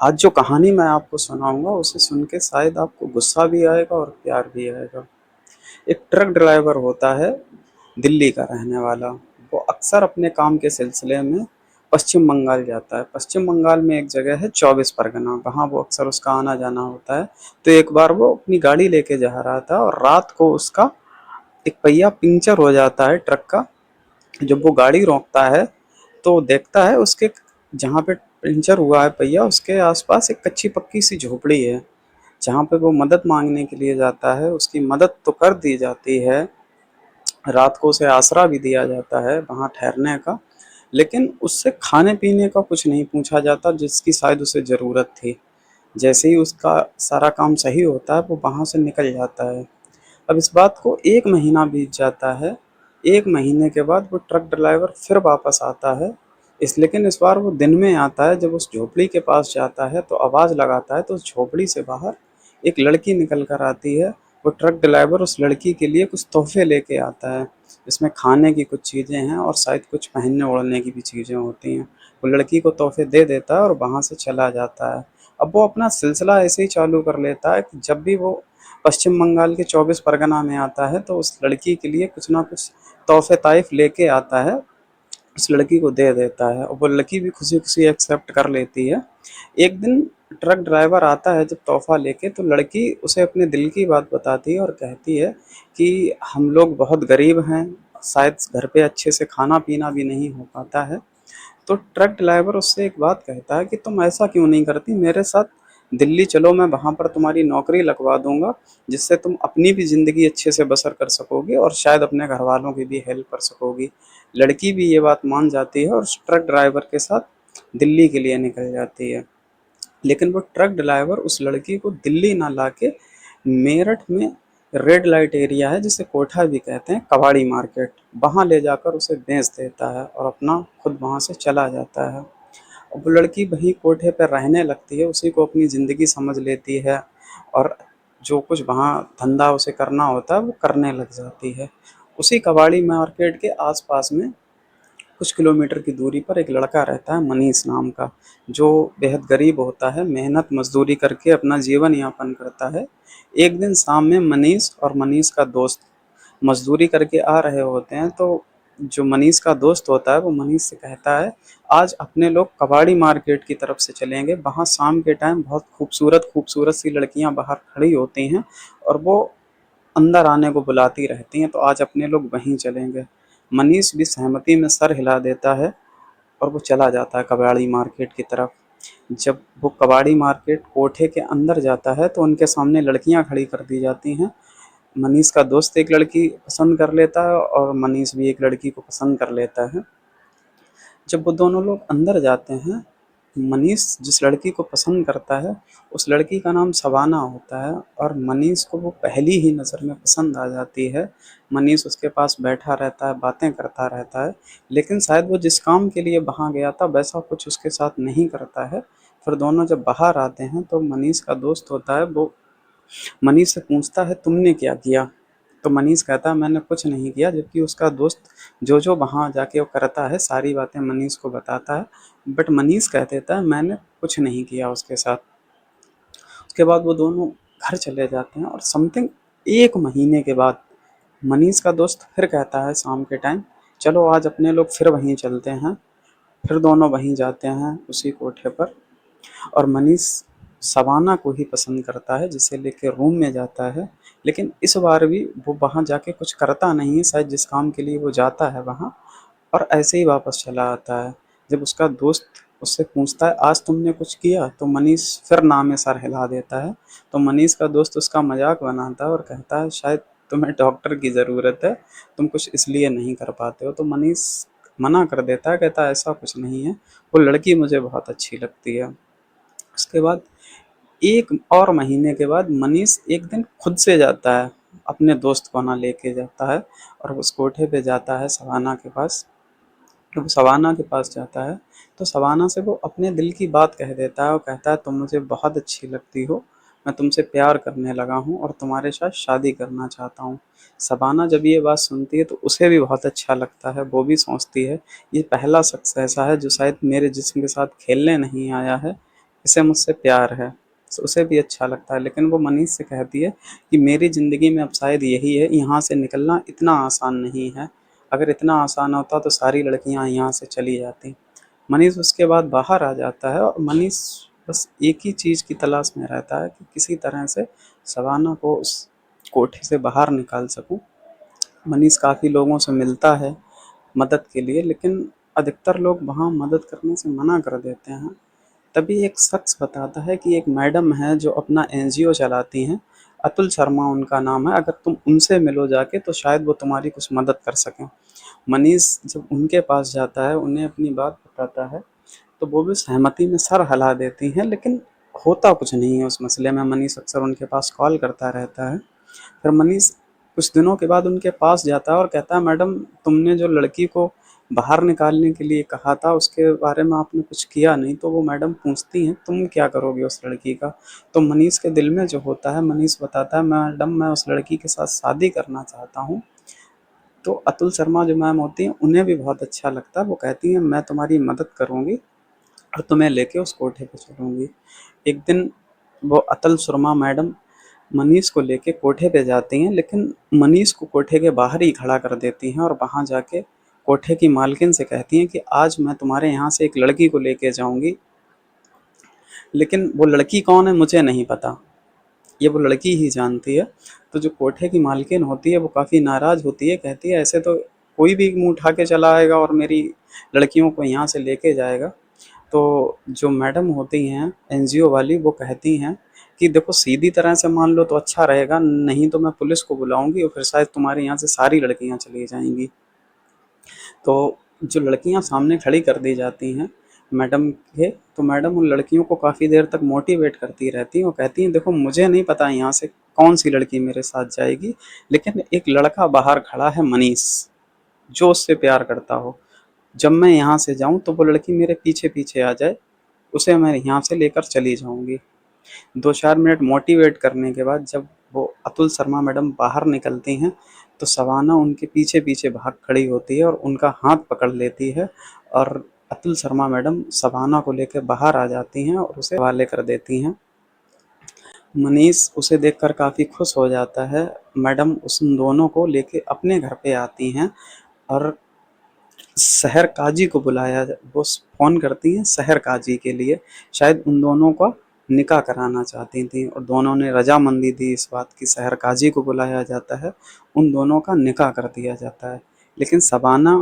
आज जो कहानी मैं आपको सुनाऊँगा उसे सुन के शायद आपको गुस्सा भी आएगा और प्यार भी आएगा। एक ट्रक ड्राइवर होता है, दिल्ली का रहने वाला। वो अक्सर अपने काम के सिलसिले में पश्चिम बंगाल जाता है। पश्चिम बंगाल में एक जगह है 24 परगना, वहाँ वो अक्सर उसका आना-जाना होता है। तो एक बार वो अपनी गाड़ी लेके जा रहा था और रात को उसका एक पहिया पंक्चर हो जाता है ट्रक का। जब वो गाड़ी रोकता है तो देखता है उसके जहाँ पे पंचर हुआ है पहिया उसके आसपास एक कच्ची पक्की सी झोपड़ी है, जहाँ पे वो मदद मांगने के लिए जाता है। उसकी मदद तो कर दी जाती है, रात को उसे आसरा भी दिया जाता है वहाँ ठहरने का, लेकिन उससे खाने पीने का कुछ नहीं पूछा जाता जिसकी शायद उसे ज़रूरत थी। जैसे ही उसका सारा काम सही होता है वो वहाँ से निकल जाता है। अब इस बात को 1 महीना बीत जाता है। 1 महीने के बाद वो ट्रक ड्राइवर फिर वापस आता है। लेकिन इस बार वो दिन में आता है। जब उस झोपड़ी के पास जाता है तो आवाज़ लगाता है तो उस झोपड़ी से बाहर एक लड़की निकल कर आती है। वो ट्रक ड्राइवर उस लड़की के लिए कुछ तोहफे लेके आता है, जिसमें खाने की कुछ चीज़ें हैं और शायद कुछ पहनने ओढ़ने की भी चीज़ें होती हैं। वो लड़की को तोहफे दे देता है और वहाँ से चला जाता है। अब वो अपना सिलसिला ऐसे ही चालू कर लेता है कि जब भी वो पश्चिम बंगाल के 24 परगना में आता है तो उस लड़की के लिए कुछ ना कुछ तोहफे ताइफ लेके आता है, उस लड़की को दे देता है और वो लड़की भी खुशी खुशी एक्सेप्ट कर लेती है। एक दिन ट्रक ड्राइवर आता है जब तोहफा लेके, तो लड़की उसे अपने दिल की बात बताती है और कहती है कि हम लोग बहुत गरीब हैं, शायद घर पे अच्छे से खाना पीना भी नहीं हो पाता है। तो ट्रक ड्राइवर उससे एक बात कहता है कि तुम ऐसा क्यों नहीं करती, मेरे साथ दिल्ली चलो, मैं वहाँ पर तुम्हारी नौकरी लगवा दूंगा, जिससे तुम अपनी भी ज़िंदगी अच्छे से बसर कर सकोगी और शायद अपने घर वालों की भी हेल्प कर सकोगी। लड़की भी ये बात मान जाती है और उस ट्रक ड्राइवर के साथ दिल्ली के लिए निकल जाती है। लेकिन वो ट्रक ड्राइवर उस लड़की को दिल्ली ना लाके मेरठ में रेड लाइट एरिया है जिसे कोठा भी कहते हैं, कबाड़ी मार्केट, वहाँ ले जाकर उसे बेच देता है और अपना खुद वहाँ से चला जाता है। अब वो लड़की वहीं कोठे पर रहने लगती है, उसी को अपनी ज़िंदगी समझ लेती है और जो कुछ वहाँ धंधा उसे करना होता है वो करने लग जाती है। उसी कबाड़ी मार्केट के आसपास में कुछ किलोमीटर की दूरी पर एक लड़का रहता है मनीष नाम का, जो बेहद गरीब होता है, मेहनत मजदूरी करके अपना जीवन यापन करता है। एक दिन शाम में मनीष और मनीष का दोस्त मजदूरी करके आ रहे होते हैं, तो जो मनीष का दोस्त होता है वो मनीष से कहता है आज अपने लोग कबाड़ी मार्केट की तरफ से चलेंगे, वहाँ शाम के टाइम बहुत खूबसूरत खूबसूरत सी लड़कियाँ बाहर खड़ी होती हैं और वो अंदर आने को बुलाती रहती हैं, तो आज अपने लोग वहीं चलेंगे। मनीष भी सहमति में सर हिला देता है और वो चला जाता है कबाड़ी मार्केट की तरफ। जब वो कबाड़ी मार्केट कोठे के अंदर जाता है तो उनके सामने लड़कियां खड़ी कर दी जाती हैं। मनीष का दोस्त एक लड़की पसंद कर लेता है और मनीष भी एक लड़की को पसंद कर लेता है। जब वो दोनों लोग अंदर जाते हैं, मनीष जिस लड़की को पसंद करता है उस लड़की का नाम शबाना होता है और मनीष को वो पहली ही नज़र में पसंद आ जाती है। मनीष उसके पास बैठा रहता है, बातें करता रहता है, लेकिन शायद वो जिस काम के लिए वहाँ गया था वैसा कुछ उसके साथ नहीं करता है। फिर दोनों जब बाहर आते हैं तो मनीष का दोस्त होता है वो मनीष से पूछता है तुमने क्या किया? तो मनीष कहता है मैंने कुछ नहीं किया, जबकि उसका दोस्त जो जो वहाँ जाके वो करता है सारी बातें मनीष को बताता है, बट मनीष कह देता है मैंने कुछ नहीं किया उसके साथ। उसके बाद वो दोनों घर चले जाते हैं और समथिंग 1 महीने के बाद मनीष का दोस्त फिर कहता है शाम के टाइम चलो आज अपने लोग फिर वहीं चलते हैं। फिर दोनों वहीं जाते हैं उसी कोठे पर और मनीष शबाना को ही पसंद करता है जिसे लेके रूम में जाता है। लेकिन इस बार भी वो वहाँ जाके कुछ करता नहीं है, शायद जिस काम के लिए वो जाता है वहाँ, और ऐसे ही वापस चला आता है। जब उसका दोस्त उससे पूछता है आज तुमने कुछ किया, तो मनीष फिर ना में सर हिला देता है। तो मनीष का दोस्त उसका मजाक बनाता है और कहता है शायद तुम्हें डॉक्टर की ज़रूरत है, तुम कुछ इसलिए नहीं कर पाते हो। तो मनीष मना कर देता है, कहता है ऐसा कुछ नहीं है, वो लड़की मुझे बहुत अच्छी लगती है। उसके बाद 1 और महीने के बाद मनीष एक दिन खुद से जाता है, अपने दोस्त को ना लेके जाता है और उस कोठे पे जाता है शबाना के पास। जब वो शबाना के पास जाता है तो शबाना से वो अपने दिल की बात कह देता है और कहता है तुम मुझे बहुत अच्छी लगती हो, मैं तुमसे प्यार करने लगा हूँ और तुम्हारे साथ शादी करना चाहता हूँ। शबाना जब ये बात सुनती है तो उसे भी बहुत अच्छा लगता है, वो भी सोचती है ये पहला शख्स ऐसा है जो शायद मेरे जिस्म के साथ खेलने नहीं आया है, इसे मुझसे प्यार है। तो उसे भी अच्छा लगता है, लेकिन वो मनीष से कहती है कि मेरी ज़िंदगी में अब शायद यही है, यहाँ से निकलना इतना आसान नहीं है। अगर इतना आसान होता तो सारी लड़कियाँ यहाँ से चली जाती। मनीष उसके बाद बाहर आ जाता है और मनीष बस एक ही चीज़ की तलाश में रहता है कि किसी तरह से शबाना को उस कोठे से बाहर निकाल सकूं। मनीष काफ़ी लोगों से मिलता है मदद के लिए, लेकिन अधिकतर लोग वहाँ मदद करने से मना कर देते हैं। तभी एक शख्स बताता है कि एक मैडम है जो अपना एनजीओ चलाती हैं, अतुल शर्मा उनका नाम है, अगर तुम उनसे मिलो जाके तो शायद वो तुम्हारी कुछ मदद कर सकें। मनीष जब उनके पास जाता है, उन्हें अपनी बात बताता है, तो वो भी सहमति में सर हिला देती हैं, लेकिन होता कुछ नहीं है उस मसले में। मनीष अक्सर उनके पास कॉल करता रहता है। फिर मनीष कुछ दिनों के बाद उनके पास जाता है और कहता है, मैडम तुमने जो लड़की को बाहर निकालने के लिए कहा था उसके बारे में आपने कुछ किया नहीं। तो वो मैडम पूछती हैं, तुम क्या करोगे उस लड़की का? तो मनीष के दिल में जो होता है, मनीष बताता है, मैडम मैं उस लड़की के साथ शादी करना चाहता हूँ। तो अतुल शर्मा जो मैम होती हैं उन्हें भी बहुत अच्छा लगता है। वो कहती हैं, मैं तुम्हारी मदद करूँगी और तुम्हें लेके उस कोठे पे चलूँगी। एक दिन वो अतुल शर्मा मैडम मनीष को लेके कोठे पे जाती हैं, लेकिन मनीष को कोठे के बाहर ही खड़ा कर देती हैं और वहाँ जाके कोठे की मालकिन से कहती हैं कि आज मैं तुम्हारे यहाँ से एक लड़की को लेके जाऊँगी, लेकिन वो लड़की कौन है मुझे नहीं पता, ये वो लड़की ही जानती है। तो जो कोठे की मालकिन होती है वो काफ़ी नाराज़ होती है, कहती है ऐसे तो कोई भी मुँह उठा के चला आएगा और मेरी लड़कियों को यहाँ से लेके जाएगा। तो जो मैडम होती हैं एनजीओ वाली, वो कहती हैं कि देखो सीधी तरह से मान लो तो अच्छा रहेगा, नहीं तो मैं पुलिस को बुलाऊंगी और फिर शायद तुम्हारे यहाँ से सारी लड़कियाँ चली जाएंगी। तो जो लड़कियां सामने खड़ी कर दी जाती हैं मैडम के, तो मैडम उन लड़कियों को काफ़ी देर तक मोटिवेट करती रहती हैं। वो कहती हैं, देखो मुझे नहीं पता यहाँ से कौन सी लड़की मेरे साथ जाएगी, लेकिन एक लड़का बाहर खड़ा है मनीष, जो उससे प्यार करता हो। जब मैं यहाँ से जाऊँ तो वो लड़की मेरे पीछे पीछे आ जाए, उसे मैं यहाँ से लेकर चली जाऊँगी। 2-4 मिनट मोटिवेट करने के बाद जब वो अतुल शर्मा मैडम बाहर निकलती हैं, तो शबाना उनके पीछे-पीछे भाग खड़ी होती है और उनका हाथ पकड़ लेती है और अतुल शर्मा मैडम शबाना को लेके बाहर आ जाती हैं और उसे हवाले कर देती हैं। मनीष उसे देखकर काफ़ी खुश हो जाता है। मैडम उन दोनों को लेके अपने घर पे आती हैं और शहर काजी को बुलाया, वो फ़ोन करती हैं शहर काजी के लिए, शायद उन दोनों का निकाह कराना चाहती थी और दोनों ने रजामंदी दी इस बात की। शहर काजी को बुलाया जाता है, उन दोनों का निकाह कर दिया जाता है। लेकिन शबाना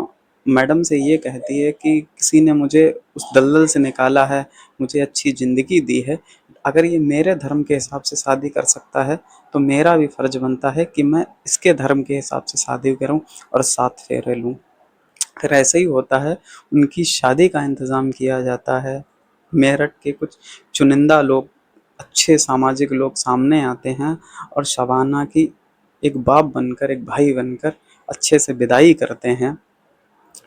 मैडम से ये कहती है कि किसी ने मुझे उस दलदल से निकाला है, मुझे अच्छी ज़िंदगी दी है, अगर ये मेरे धर्म के हिसाब से शादी कर सकता है तो मेरा भी फ़र्ज़ बनता है कि मैं इसके धर्म के हिसाब से शादी करूँ और 7 फेरे लूँ। फिर ऐसे ही होता है, उनकी शादी का इंतज़ाम किया जाता है। मेरठ के कुछ चुनिंदा लोग, अच्छे सामाजिक लोग सामने आते हैं और शबाना की एक बाप बनकर, एक भाई बनकर अच्छे से विदाई करते हैं।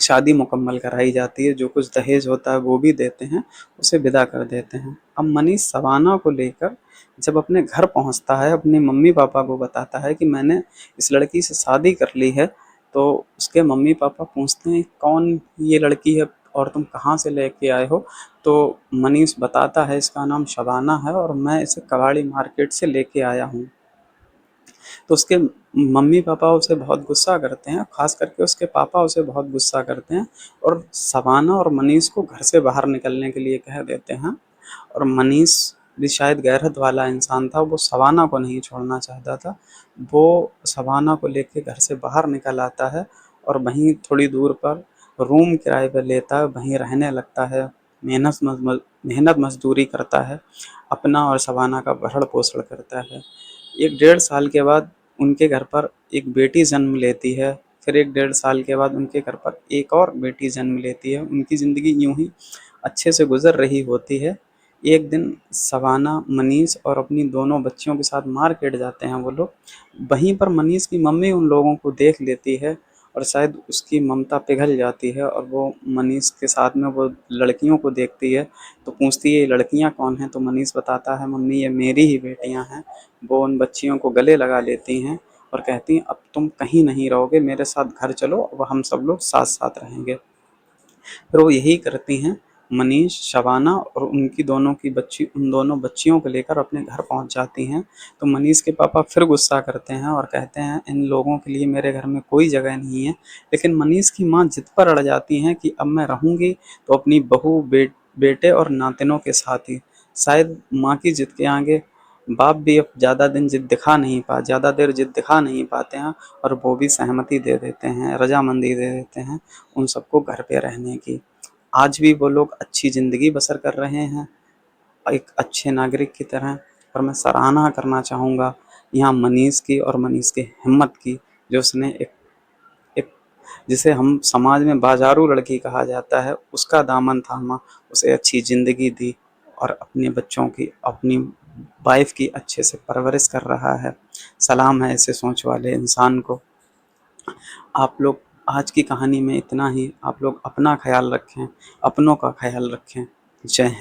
शादी मुकम्मल कराई जाती है, जो कुछ दहेज होता है वो भी देते हैं, उसे विदा कर देते हैं। अब मनीष शबाना को लेकर जब अपने घर पहुंचता है, अपने मम्मी पापा को बताता है कि मैंने इस लड़की से शादी कर ली है। तो उसके मम्मी पापा पूछते हैं, कौन ये लड़की है और तुम कहाँ से लेके आए हो? तो मनीष बताता है, इसका नाम शबाना है और मैं इसे कबाड़ी मार्केट से लेके आया हूँ। तो उसके मम्मी पापा उसे बहुत गुस्सा करते हैं, खास करके उसके पापा उसे बहुत गुस्सा करते हैं और शबाना और मनीष को घर से बाहर निकलने के लिए कह देते हैं। और मनीष भी शायद गैरत वाला इंसान था, वो शबाना को नहीं छोड़ना चाहता था। वो शबाना को लेके घर से बाहर निकल आता है और वहीं थोड़ी दूर पर रूम किराए पर लेता है, वहीं रहने लगता है। मेहनत मजदूरी करता है, अपना और शबाना का भरण पोषण करता है। 1 डेढ़ साल के बाद उनके घर पर एक बेटी जन्म लेती है। फिर 1 डेढ़ साल के बाद उनके घर पर एक और बेटी जन्म लेती है। उनकी ज़िंदगी यूं ही अच्छे से गुजर रही होती है। एक दिन शबाना मनीष और अपनी दोनों बच्चियों के साथ मार्केट जाते हैं वो लोग। वहीं पर मनीष की मम्मी उन लोगों को देख लेती है और शायद उसकी ममता पिघल जाती है और वो मनीष के साथ में वो लड़कियों को देखती है, तो पूछती है, ये लड़कियां कौन हैं? तो मनीष बताता है, मम्मी ये मेरी ही बेटियां हैं। वो उन बच्चियों को गले लगा लेती हैं और कहती हैं, अब तुम कहीं नहीं रहोगे, मेरे साथ घर चलो, अब हम सब लोग साथ साथ रहेंगे। फिर वो यही करती हैं। मनीष, शबाना और उनकी दोनों की बच्ची उन दोनों बच्चियों को लेकर अपने घर पहुंच जाती हैं। तो मनीष के पापा फिर गुस्सा करते हैं और कहते हैं इन लोगों के लिए मेरे घर में कोई जगह नहीं है। लेकिन मनीष की माँ जिद पर अड़ जाती हैं कि अब मैं रहूंगी तो अपनी बहू, बेटे और नातिनों के साथ ही। शायद माँ की जिद के आगे बाप भी अब ज़्यादा देर जिद दिखा नहीं पाते हैं और वो भी सहमति दे देते हैं, रजामंदी दे देते हैं उन सबको घर पे रहने की। आज भी वो लोग अच्छी ज़िंदगी बसर कर रहे हैं एक अच्छे नागरिक की तरह। और मैं सराहना करना चाहूँगा यहाँ मनीष की और मनीष की हिम्मत की, जो उसने एक जिसे हम समाज में बाजारू लड़की कहा जाता है, उसका दामन थामा, उसे अच्छी ज़िंदगी दी और अपने बच्चों की, अपनी वाइफ की अच्छे से परवरिश कर रहा है। सलाम है ऐसे सोच वाले इंसान को। आप लोग आज की कहानी में इतना ही। आप लोग अपना ख्याल रखें, अपनों का ख्याल रखें। जय हिंद।